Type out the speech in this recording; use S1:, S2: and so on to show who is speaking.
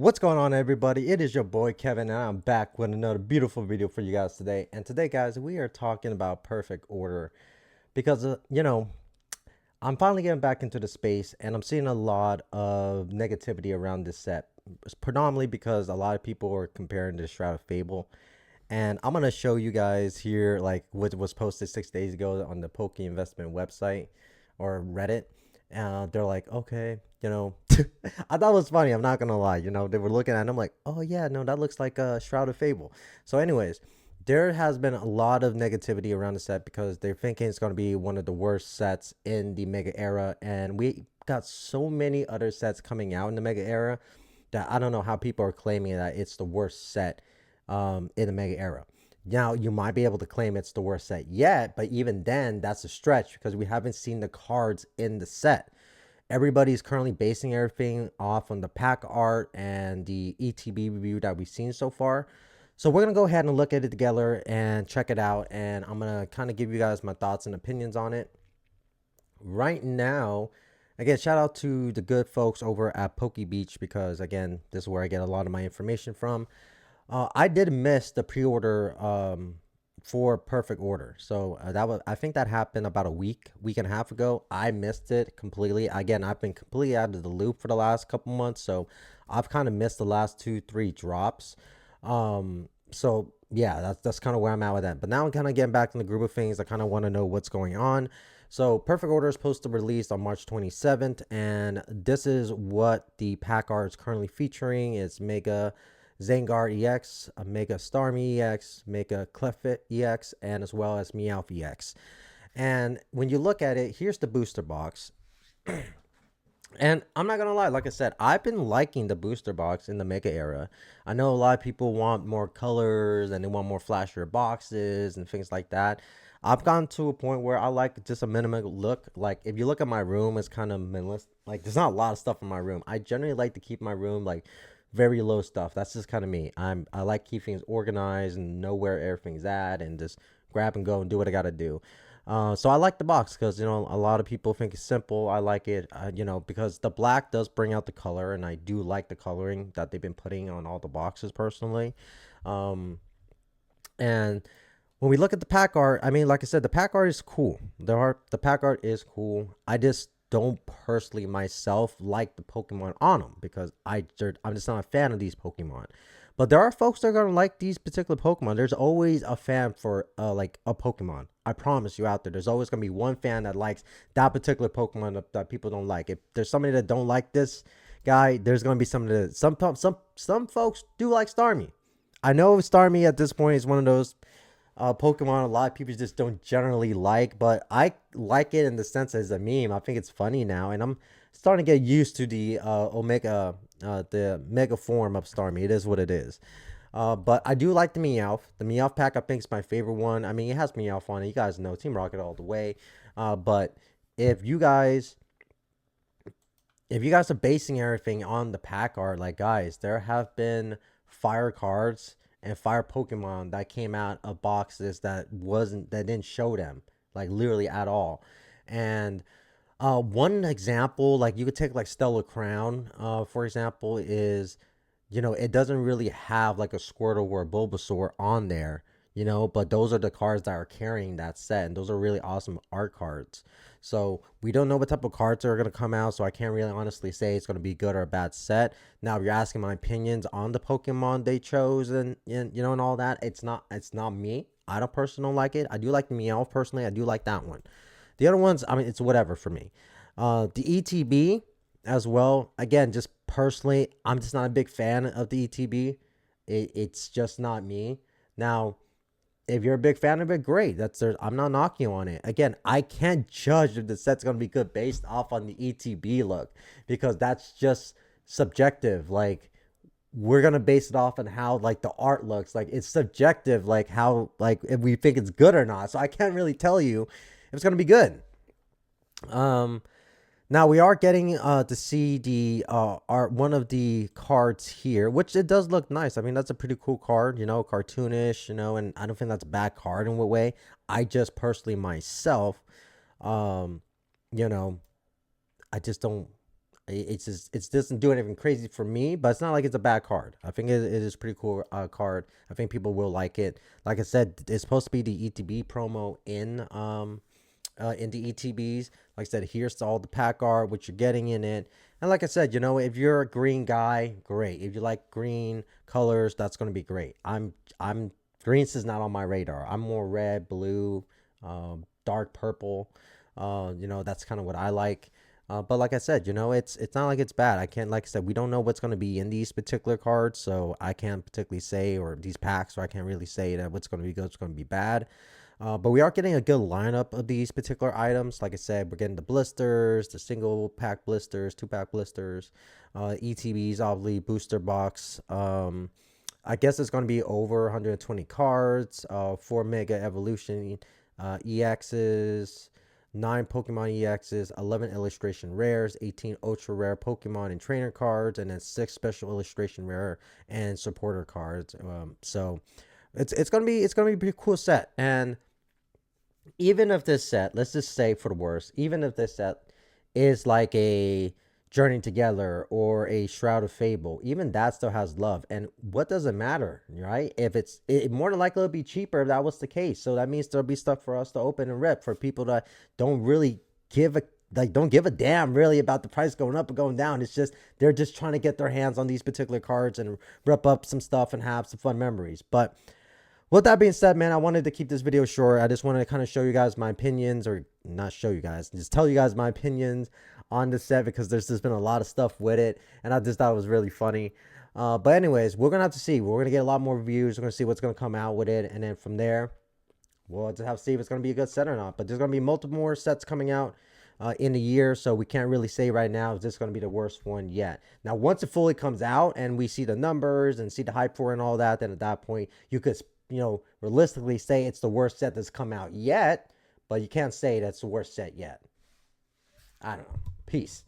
S1: What's going on, everybody? It is your boy Kevin, and I'm back with another beautiful video for you guys today. And today, guys, we are talking about perfect order because I'm finally getting back into the space, and I'm seeing a lot of negativity around this set. It's predominantly because a lot of people are comparing this Shroud of Fable, and I'm gonna show you guys here like what was posted 6 days ago on the Poke Investment website or Reddit. They're like, okay, I thought it was funny. I'm not gonna lie. They were looking at it, and I'm like, oh yeah, no, that looks like a Shroud of Fable. So, anyways, there has been a lot of negativity around the set because they're thinking it's gonna be one of the worst sets in the Mega Era, and we got so many other sets coming out in the Mega Era that I don't know how people are claiming that it's the worst set in the Mega Era. Now, you might be able to claim it's the worst set yet, but even then, that's a stretch because we haven't seen the cards in the set. Everybody's currently basing everything off on the pack art and the ETB review that we've seen so far. So we're going to go ahead and look at it together and check it out. And I'm going to kind of give you guys my thoughts and opinions on it. Right now, again, shout out to the good folks over at Poke Beach because, again, this is where I get a lot of my information from. I did miss the pre-order for Perfect Order. So I think that happened about a week and a half ago. I missed it completely. Again, I've been completely out of the loop for the last couple months, so I've kind of missed the last 2-3 drops. So yeah, that's kind of where I'm at with that. But now I'm kind of getting back in the group of things. I kind of want to know what's going on. So Perfect Order is supposed to release on March 27th, and this is what the pack art is currently featuring. It's Mega Zangar EX, a Mega Starmie EX, Mega Clefit EX, and as well as Meowth EX. And when you look at it, here's the booster box. And I'm not gonna lie, like I said, I've been liking the booster box in the Mega Era. I know a lot of people want more colors and they want more flashier boxes and things like that. I've gotten to a point where I like just a minimal look. Like if you look at my room, it's kind of minimalist. Like there's not a lot of stuff in my room. I generally like to keep my room like very low stuff. That's just kind of me. I like keep things organized and know where everything's at and just grab and go and do what I gotta do. So I like the box because a lot of people think it's simple. I like it, because the black does bring out the color, and I do like the coloring that they've been putting on all the boxes personally. Um, and when we look at the pack art, I mean, like I said, the pack art is cool. The pack art is cool. I just don't personally myself like the Pokemon on them because I'm just not a fan of these Pokemon. But there are folks that are gonna like these particular Pokemon. There's always a fan for like a Pokemon. I promise you out there. There's always gonna be one fan that likes that particular Pokemon that people don't like. If there's somebody that don't like this guy, there's gonna be somebody that some folks do like Starmie. I know Starmie at this point is one of those Pokemon a lot of people just don't generally like, but I like it in the sense as a meme. I think it's funny now, and I'm starting to get used to the mega form of Starmie. It is what it is. But I do like the Meowth. The Meowth pack I think is my favorite one. I mean, it has Meowth on it. You guys know Team Rocket all the way. But if you guys are basing everything on the pack art, like guys, there have been fire cards and fire Pokemon that came out of boxes that didn't show them like literally at all. And one example, like you could take like Stellar Crown, for example, is it doesn't really have like a Squirtle or a Bulbasaur on there, but those are the cards that are carrying that set, and those are really awesome art cards. So we don't know what type of cards are going to come out, so I can't really honestly say it's going to be good or a bad set. Now, if you're asking my opinions on the Pokemon they chose and all that, it's not me. I don't personally like it. I do like the Meowth personally. I do like that one. The other ones, I mean, it's whatever for me. The ETB as well. Again, just personally, I'm just not a big fan of the ETB. It's just not me. Now, if you're a big fan of it, great. I'm not knocking you on it. Again, I can't judge if the set's gonna be good based off on the ETB look because that's just subjective. Like we're gonna base it off on how like the art looks. Like it's subjective, like how like if we think it's good or not. So I can't really tell you if it's gonna be good. Now we are getting to see the art one of the cards here, which it does look nice. I mean, that's a pretty cool card, cartoonish, and I don't think that's a bad card in what way. I just personally myself, you know, I just don't It's just, it doesn't do anything crazy for me, but it's not like it's a bad card. I think it is a pretty cool card. I think people will like it. Like I said, it's supposed to be the ETB promo in the ETBs. Like I said, here's all the pack art, what you're getting in it. And like I said, you know, if you're a green guy, great. If you like green colors, that's going to be great. I'm greens is not on my radar. I'm more red, blue, dark purple. You know, that's kind of what I like. But like I said, you know, it's not like it's bad. I can't, like I said, we don't know what's going to be in these particular cards, so I can't particularly say, or these packs, so I can't really say that what's going to be good, what's going to be bad. But we are getting a good lineup of these particular items. Like I said, we're getting the blisters, the single pack blisters, 2-pack blisters, ETBs, obviously, booster box. I guess it's going to be over 120 cards, 4 Mega Evolution EXs, 9 Pokemon EXs, 11 illustration rares, 18 ultra rare Pokemon and trainer cards, and then 6 special illustration rare and supporter cards. So it's gonna be a pretty cool set. And even if this set, let's just say for the worst, even if this set is like a Journey Together or a Shroud of Fable, even that still has love. And what does it matter, right? If it more than likely it'll be cheaper if that was the case. So that means there'll be stuff for us to open and rip for people that don't really don't give a damn really about the price going up or going down. It's just they're just trying to get their hands on these particular cards and rip up some stuff and have some fun memories. But with that being said, man, I wanted to keep this video short. I just wanted to kind of show you guys my opinions, or not show you guys, just tell you guys my opinions on the set, because there's just been a lot of stuff with it, and I just thought it was really funny. But anyways, we're going to have to see. We're going to get a lot more reviews. We're going to see what's going to come out with it, and then from there, we'll just have to see if it's going to be a good set or not. But there's going to be multiple more sets coming out in a year, so we can't really say right now is this going to be the worst one yet. Now, once it fully comes out and we see the numbers and see the hype for it and all that, then at that point, you could, you know, realistically say it's the worst set that's come out yet, but you can't say that's the worst set yet. I don't know. Peace.